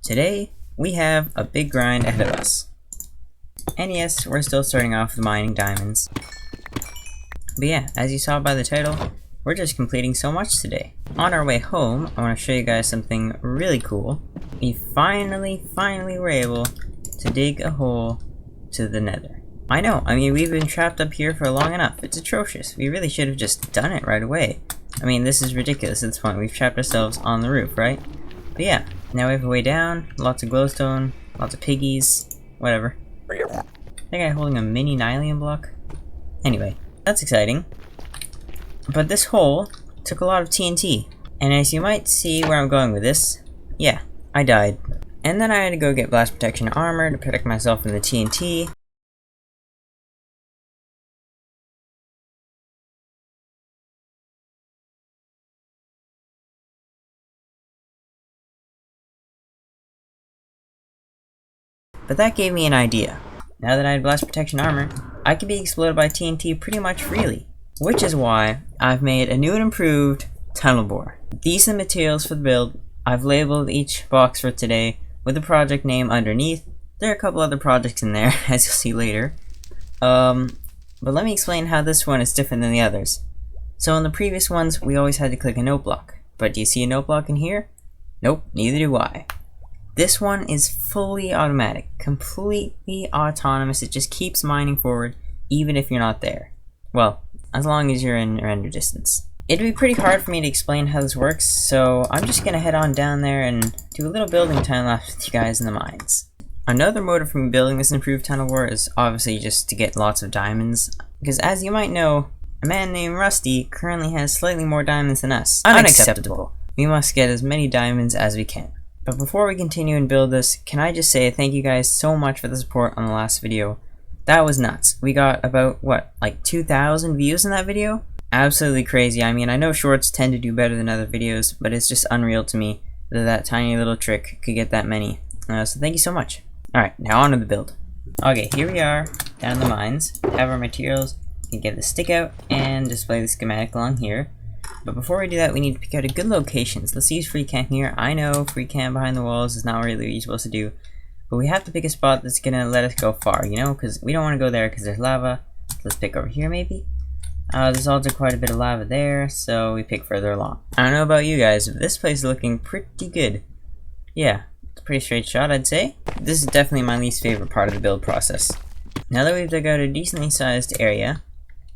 Today, we have a big grind ahead of us. And yes, we're still starting off with mining diamonds. But yeah, as you saw by the title, we're just completing so much today. On our way home, I want to show you guys something really cool. We finally were able to dig a hole to the nether. I know, we've been trapped up here for long enough. It's atrocious. We really should have just done it right away. This is ridiculous at this point. We've trapped ourselves on the roof, right? But yeah, now we have a way down, lots of glowstone, lots of piggies, whatever. That guy holding a mini nylium block? Anyway, that's exciting. But this hole took a lot of TNT. And as you might see where I'm going with this, yeah, I died. And then I had to go get blast protection armor to protect myself from the TNT. But that gave me an idea. Now that I had blast protection armor, I could be exploded by TNT pretty much freely. Which is why I've made a new and improved tunnel bore. These are the materials for the build. I've labeled each box for today with a project name underneath. There are a couple other projects in there, as you'll see later. But let me explain how this one is different than the others. So in the previous ones, we always had to click a note block. But do you see a note block in here? Nope, neither do I. This one is fully automatic, completely autonomous. It just keeps mining forward, even if you're not there. Well, as long as you're in render distance. It'd be pretty hard for me to explain how this works, so I'm just gonna head on down there and do a little building time lapse with you guys in the mines. Another motive for me building this improved tunnel bore is obviously just to get lots of diamonds, because as you might know, a man named Rusty currently has slightly more diamonds than us. Unacceptable. We must get as many diamonds as we can. But before we continue and build this, can I just say thank you guys so much for the support on the last video. That was nuts. We got about, what, like 2,000 views in that video? Absolutely crazy. I know shorts tend to do better than other videos, but it's just unreal to me that that tiny little trick could get that many. So thank you so much. Alright, now on to the build. Okay, here we are, down in the mines. Have our materials. We can get the stick out and display the schematic along here. But before we do that, we need to pick out a good location. So let's use free cam here. I know free cam behind the walls is not really what you're supposed to do. But we have to pick a spot that's going to let us go far, you know? Because we don't want to go there because there's lava. So let's pick over here maybe. There's also quite a bit of lava there, so we pick further along. I don't know about you guys, but this place is looking pretty good. Yeah, it's a pretty straight shot, I'd say. This is definitely my least favorite part of the build process. Now that we've dug out a decently sized area,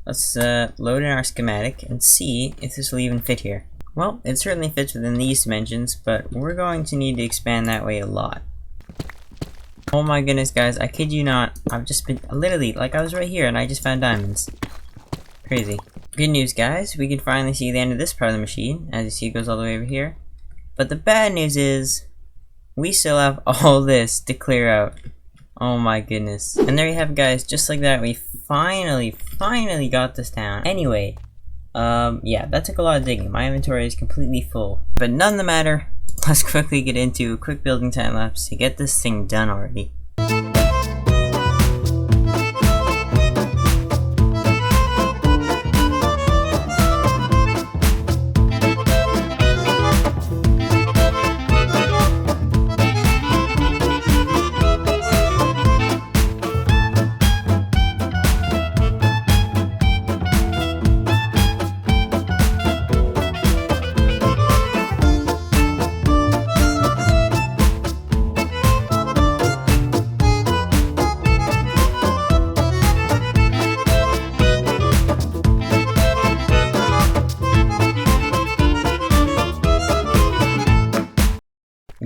let's load in our schematic and see if this will even fit here. Well, it certainly fits within these dimensions, but we're going to need to expand that way a lot. Oh my goodness, guys, I kid you not, I've just been, literally, like I was right here and I just found diamonds. Crazy. Good news, guys, we can finally see the end of this part of the machine. As you see, it goes all the way over here. But the bad news is, we still have all this to clear out. Oh my goodness. And there you have it, guys, just like that, we finally got this down. Anyway, yeah, that took a lot of digging. My inventory is completely full. But none the matter, let's quickly get into a quick building time lapse to get this thing done already.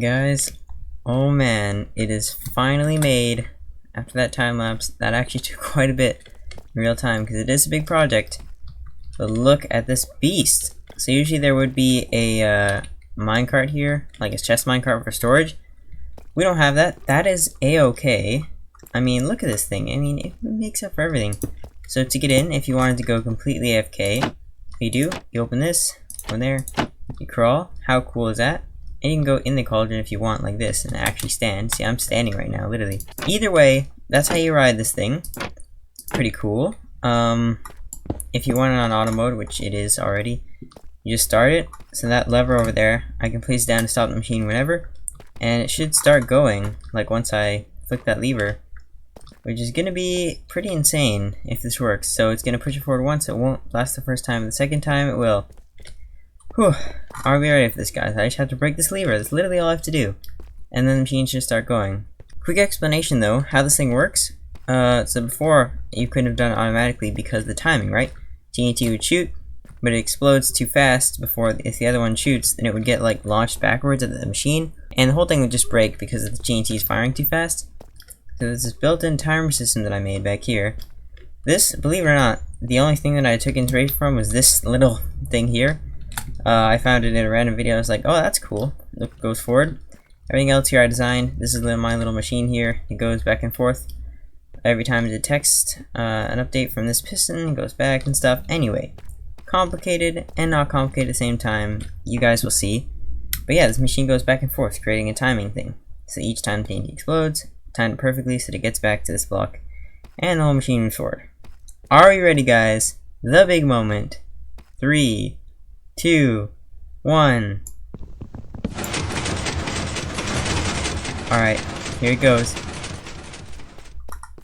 Guys, oh man, it is finally made. After that time lapse, that actually took quite a bit in real time because it is a big project. But look at this beast. So usually there would be a minecart here, like a chest minecart for storage. We don't have that. That is a-okay. Look at this thing. It makes up for everything. So to get in, if you wanted to go completely AFK, what you do, you open this, go in there, you crawl. How cool is that? And you can go in the cauldron if you want, like this, and actually stand. See, I'm standing right now, literally. Either way, that's how you ride this thing. Pretty cool. If you want it on auto mode, which it is already, you just start it. So that lever over there, I can place down to stop the machine whenever. and it should start going, like once I flick that lever, which is gonna be pretty insane if this works. So it's gonna push it forward once, it won't blast the first time, the second time it will. Whew, are we ready for this, guys? I just have to break this lever, that's literally all I have to do. And then the machine should start going. Quick explanation though, how this thing works. So before, you couldn't have done it automatically because of the timing, right? TNT would shoot, but it explodes too fast before, if the other one shoots, then it would get like launched backwards at the machine, and the whole thing would just break because the TNT is firing too fast. So there's this built-in timer system that I made back here. This, believe it or not, the only thing that I took inspiration from was this little thing here. I found it in a random video. I was like, oh, that's cool. Look, goes forward. Everything else here I designed. This is my little machine here. It goes back and forth. Every time it detects an update from this piston, it goes back and stuff. Anyway, complicated and not complicated at the same time. You guys will see. But yeah, this machine goes back and forth, creating a timing thing. So each time TNT explodes, time it perfectly so that it gets back to this block, and the whole machine moves forward. Are we ready, guys? The big moment. 3, 2, 1. Alright, here it goes.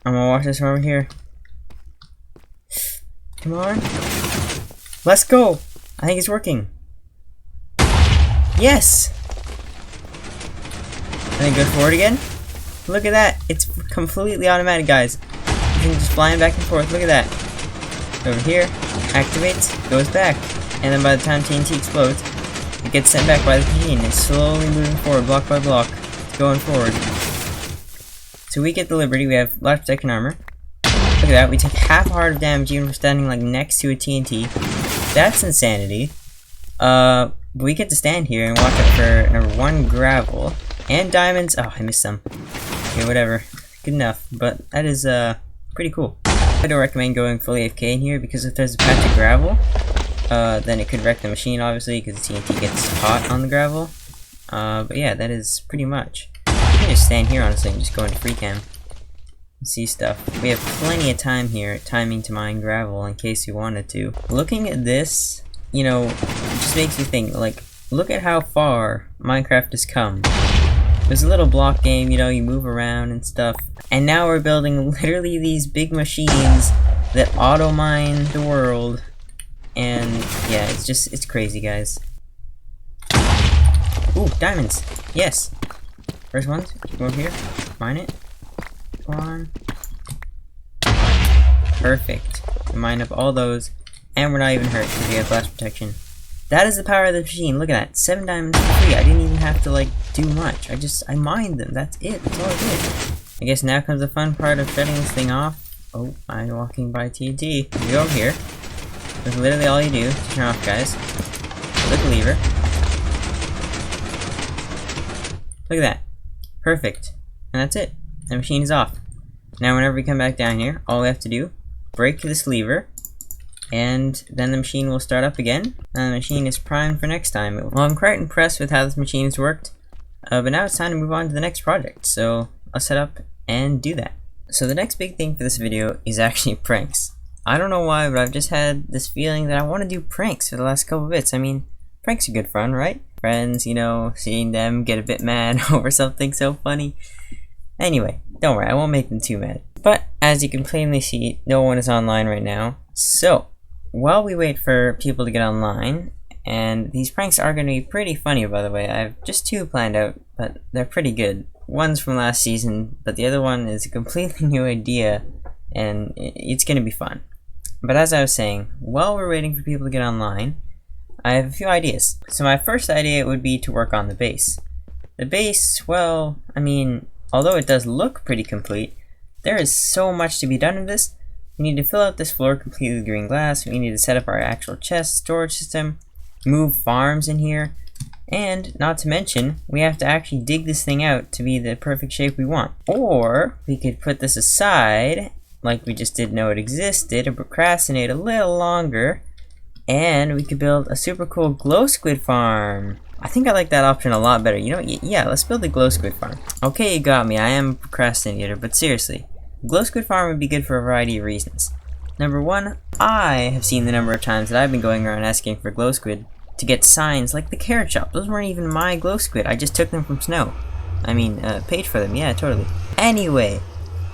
I'm gonna watch this from over here. Come on. Let's go! I think it's working. Yes! And then go forward again. Look at that! It's completely automatic, guys. You can just flying back and forth. Look at that. Over here, activates, goes back, and then by the time TNT explodes, it gets sent back by the machine. It's slowly moving forward, block by block, going forward. So we get the Liberty. We have blast protection armor. Look at that. We take half a heart of damage even for standing like next to a TNT. That's insanity. We get to stand here and watch out for number 1 gravel and diamonds. Oh, I missed some. Okay, whatever. Good enough. But that is pretty cool. I don't recommend going fully AFK in here because if there's a patch of gravel, then it could wreck the machine obviously because the TNT gets hot on the gravel. But yeah, that is pretty much. You can just stand here honestly and just go into free cam and see stuff. We have plenty of time here, timing to mine gravel in case you wanted to. Looking at this, you know, it just makes you think, like, look at how far Minecraft has come. There's a little block game, you know, you move around and stuff. And now we're building literally these big machines that auto mine the world. And yeah, it's crazy, guys. Ooh, diamonds! Yes! First ones, go over here, mine it. Come on. Perfect. We mine up all those, and we're not even hurt because we have blast protection. That is the power of the machine. Look at that. 7 diamonds for free. I didn't even have to, like, do much. I mined them. That's it. That's all I did. I guess now comes the fun part of shutting this thing off. Oh, I'm walking by TNT. You go over here. That's literally all you do to turn off, guys. Flip the lever. Look at that. Perfect. And that's it. The machine is off. Now whenever we come back down here, all we have to do, break this lever, and then the machine will start up again, and the machine is primed for next time. Well, I'm quite impressed with how this machine has worked, but now it's time to move on to the next project, so I'll set up and do that. So the next big thing for this video is actually pranks. I don't know why, but I've just had this feeling that I want to do pranks for the last couple bits. I mean, pranks are good fun, right? Friends, you know, seeing them get a bit mad over something so funny. Anyway, don't worry, I won't make them too mad. But, as you can plainly see, no one is online right now. So, while we wait for people to get online, and these pranks are going to be pretty funny, by the way. I have just 2 planned out, but they're pretty good. One's from last season, but the other one is a completely new idea, and it's going to be fun. But as I was saying, while we're waiting for people to get online, I have a few ideas. So my first idea would be to work on the base. The base, well, I mean, although it does look pretty complete, there is so much to be done in this. We need to fill out this floor completely with green glass, we need to set up our actual chest storage system, move farms in here, and not to mention, we have to actually dig this thing out to be the perfect shape we want. Or, we could put this aside, like we just didn't know it existed, and procrastinate a little longer, and we could build a super cool glow squid farm. I think I like that option a lot better. You know, yeah, let's build the glow squid farm. Okay, you got me, I am a procrastinator, but seriously, glow squid farm would be good for a variety of reasons. Number 1, I have seen the number of times that I've been going around asking for glow squid to get signs like the carrot shop. Those weren't even my glow squid, I just took them from Snow. paid for them. Yeah, totally. Anyway,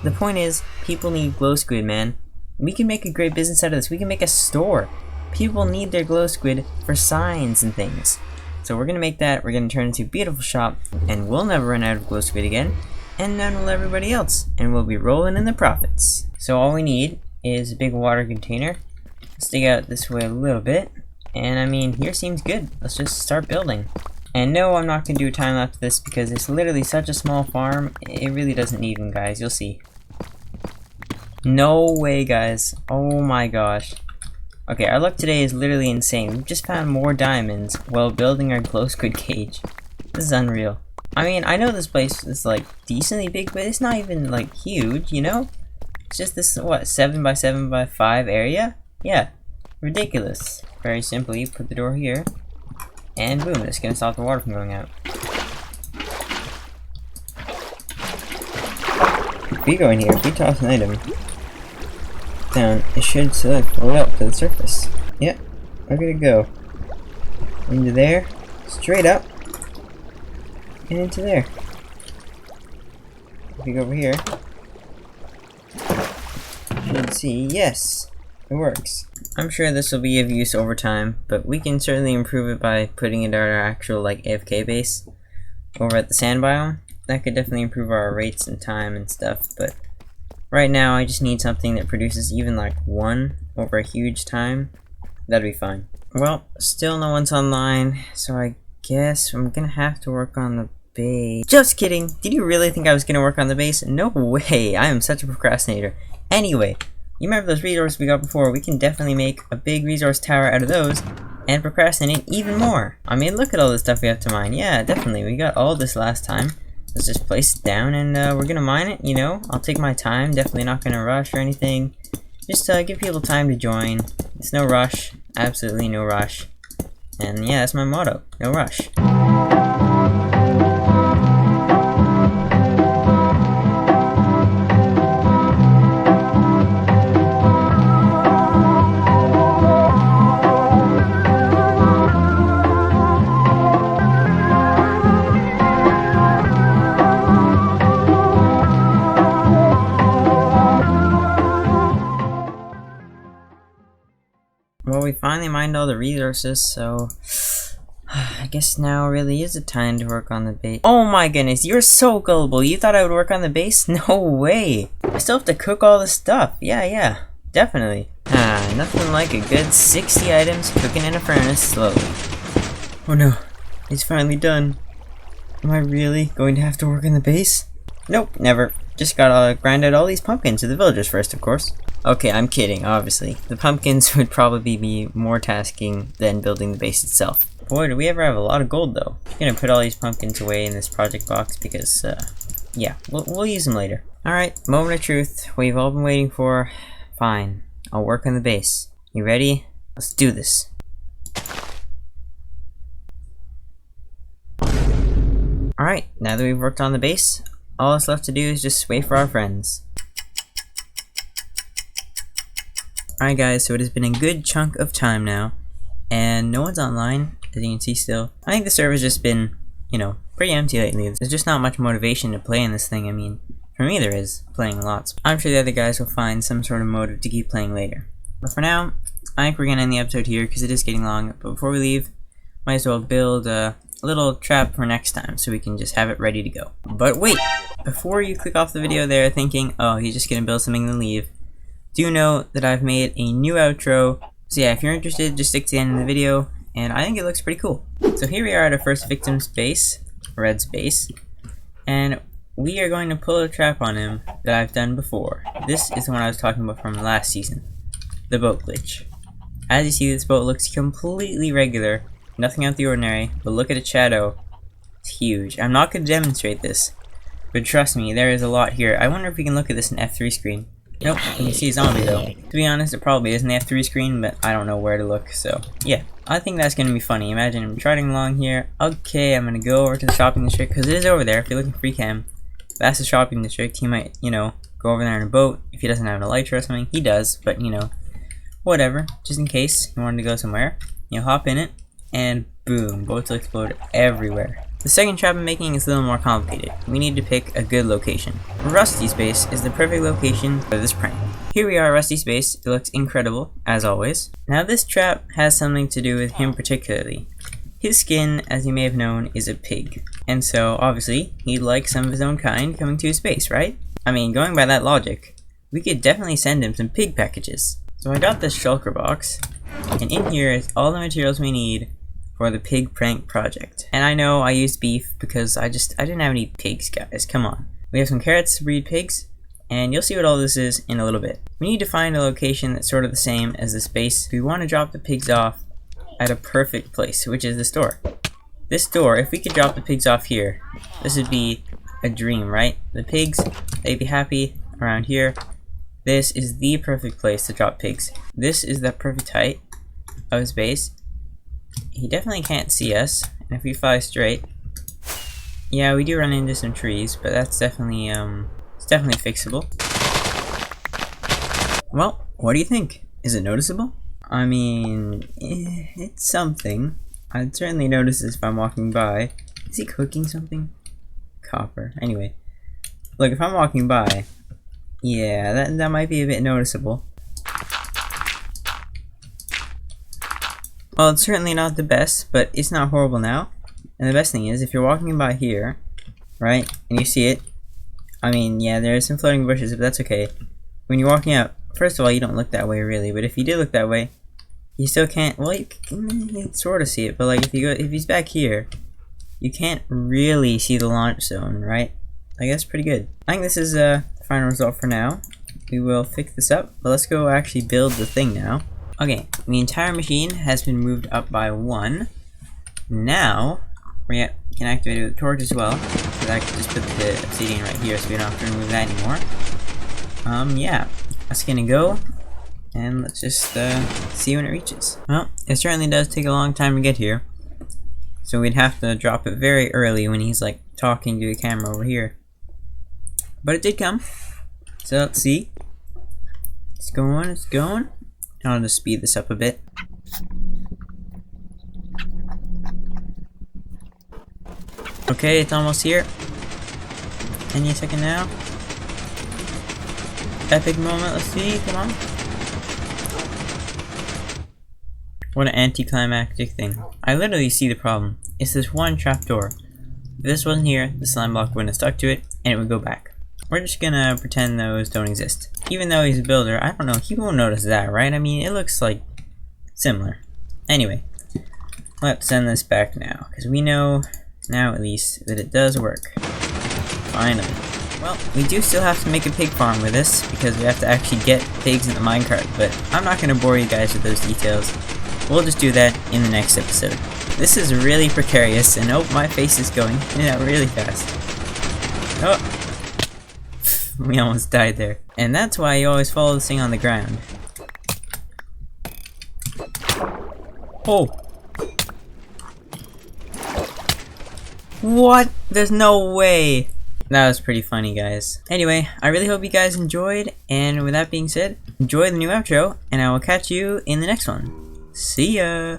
the point is, people need glow squid, man. We can make a great business out of this. We can make a store. People need their glow squid for signs and things. So we're gonna make that. We're gonna turn it into a beautiful shop, and we'll never run out of glow squid again. And none will everybody else. And we'll be rolling in the profits. So all we need is a big water container. Let's dig out this way a little bit. And I mean, here seems good. Let's just start building. And no, I'm not gonna do a time lapse of this because it's literally such a small farm. It really doesn't need one, guys. You'll see. No way, guys. Oh my gosh. Okay, our luck today is literally insane. We've just found more diamonds while building our glow squid cage. This is unreal. I mean, I know this place is like decently big, but it's not even like huge, you know? It's just this, what, 7 by 7 by 5 area? Yeah, ridiculous. Very simply, put the door here, and boom, it's gonna stop the water from going out. If we go in here, if we toss an item down, it should float up to the surface. Yep, we're gonna go into there, straight up, and into there. If we go over here, you should see, yes, it works. I'm sure this will be of use over time, but we can certainly improve it by putting it at our actual like AFK base over at the sand biome. That could definitely improve our rates and time and stuff, but right now I just need something that produces even like 1 over a huge time. That'd be fine. Well, still no one's online, so I guess I'm gonna have to work on the base. Just kidding! Did you really think I was gonna work on the base? No way! I am such a procrastinator. Anyway, you remember those resources we got before? We can definitely make a big resource tower out of those and procrastinate even more. I mean, look at all the stuff we have to mine. Yeah, definitely. We got all this last time. Let's just place it down and we're gonna mine it, you know? I'll take my time. Definitely not gonna rush or anything. Just give people time to join. It's no rush. Absolutely no rush. And yeah, that's my motto. No rush. Well, we finally mined all the resources, so I guess now really is the time to work on the base. Oh my goodness, you're so gullible. You thought I would work on the base? No way. I still have to cook all the stuff. Yeah, definitely. Nothing like a good 60 items cooking in a furnace slowly. Oh no, it's finally done. Am I really going to have to work on the base? Nope, never. Just gotta grind out all these pumpkins to the villagers first, of course. Okay, I'm kidding, obviously. The pumpkins would probably be more tasking than building the base itself. Boy, do we ever have a lot of gold, though. I'm gonna put all these pumpkins away in this project box because, yeah, we'll use them later. Alright, moment of truth. We've all been waiting for. Fine. I'll work on the base. You ready? Let's do this. Alright, now that we've worked on the base, all that's left to do is just wait for our friends. Alright guys, so it has been a good chunk of time now, and no one's online, as you can see still. I think the server's just been, you know, pretty empty lately. There's just not much motivation to play in this thing. I mean, for me there is, playing lots. I'm sure the other guys will find some sort of motive to keep playing later. But for now, I think we're gonna end the episode here, because it is getting long. But before we leave, might as well build a little trap for next time, so we can just have it ready to go. But wait! Before you click off the video there thinking, oh, he's just gonna build something and leave, do know that I've made a new outro. So yeah, if you're interested, just stick to the end of the video, and I think it looks pretty cool. So here we are at our first victim's base, Red's base, and we are going to pull a trap on him that I've done before. This is the one I was talking about from last season, the boat glitch. As you see, this boat looks completely regular, nothing out of the ordinary, but look at its shadow. It's huge. I'm not going to demonstrate this, but trust me, there is a lot here. I wonder if we can look at this in F3 screen. Nope, you can see a zombie though. To be honest, it probably is an F3 screen, but I don't know where to look, so yeah. I think that's gonna be funny. Imagine him trotting along here. Okay, I'm gonna go over to the shopping district, because it is over there. If you're looking for free cam, that's the shopping district. He might, you know, go over there in a boat. If he doesn't have an elytra or something, he does, but you know, whatever. Just in case you wanted to go somewhere, you know, hop in it, and boom, boats will explode everywhere. The second trap I'm making is a little more complicated. We need to pick a good location. Rusty's base is the perfect location for this prank. Here we are at Rusty's base. It looks incredible, as always. Now this trap has something to do with him particularly. His skin, as you may have known, is a pig. And so, obviously, he'd like some of his own kind coming to his base, right? I mean, going by that logic, we could definitely send him some pig packages. So I got this shulker box, and in here is all the materials we need for the pig prank project. And I know I used beef because I didn't have any pigs, guys, come on. We have some carrots to breed pigs, and you'll see what all this is in a little bit. We need to find a location that's sort of the same as this base. We want to drop the pigs off at a perfect place, which is this door. This door, if we could drop the pigs off here, this would be a dream, right? The pigs, they'd be happy around here. This is the perfect place to drop pigs. This is the perfect height of his base. He definitely can't see us, and if we fly straight, yeah, we do run into some trees, but that's definitely, it's definitely fixable. Well, what do you think? Is it noticeable? I mean, it's something. I'd certainly notice this if I'm walking by. Is he cooking something? Copper. Anyway, look, if I'm walking by, yeah, that might be a bit noticeable. Well, it's certainly not the best, but it's not horrible now. And the best thing is, if you're walking by here, right, and you see it, I mean, yeah, there are some floating bushes, but that's okay. When you're walking out, first of all, you don't look that way really, but if you did look that way, you still can't, well, you can sort of see it, but like if he's back here, you can't really see the launch zone, right? I guess pretty good. I think this is the final result for now. We will fix this up, but let's go actually build the thing now. Okay, the entire machine has been moved up by 1. Now, we can activate it with a torch as well, because I can just put the obsidian right here so we don't have to remove that anymore. Yeah, that's gonna go, and let's just see when it reaches. Well, it certainly does take a long time to get here, so we'd have to drop it very early when he's like talking to the camera over here. But it did come, so let's see. It's going, it's going. I'll just speed this up a bit. Okay, it's almost here. Any second now. Epic moment, let's see, come on. What an anticlimactic thing. I literally see the problem. It's this one trapdoor. If this wasn't here, the slime block wouldn't have stuck to it, and it would go back. We're just gonna pretend those don't exist. Even though he's a builder, I don't know, he won't notice that, right? I mean, it looks like similar. Anyway, let's send this back now, because we know now at least that it does work. Finally. Well, we do still have to make a pig farm with this, because we have to actually get pigs in the minecart, but I'm not gonna bore you guys with those details. We'll just do that in the next episode. This is really precarious, and oh, my face is going in and out really fast. Oh! We almost died there. And that's why you always follow this thing on the ground. Oh! What? There's no way! That was pretty funny, guys. Anyway, I really hope you guys enjoyed, and with that being said, enjoy the new outro, and I will catch you in the next one. See ya!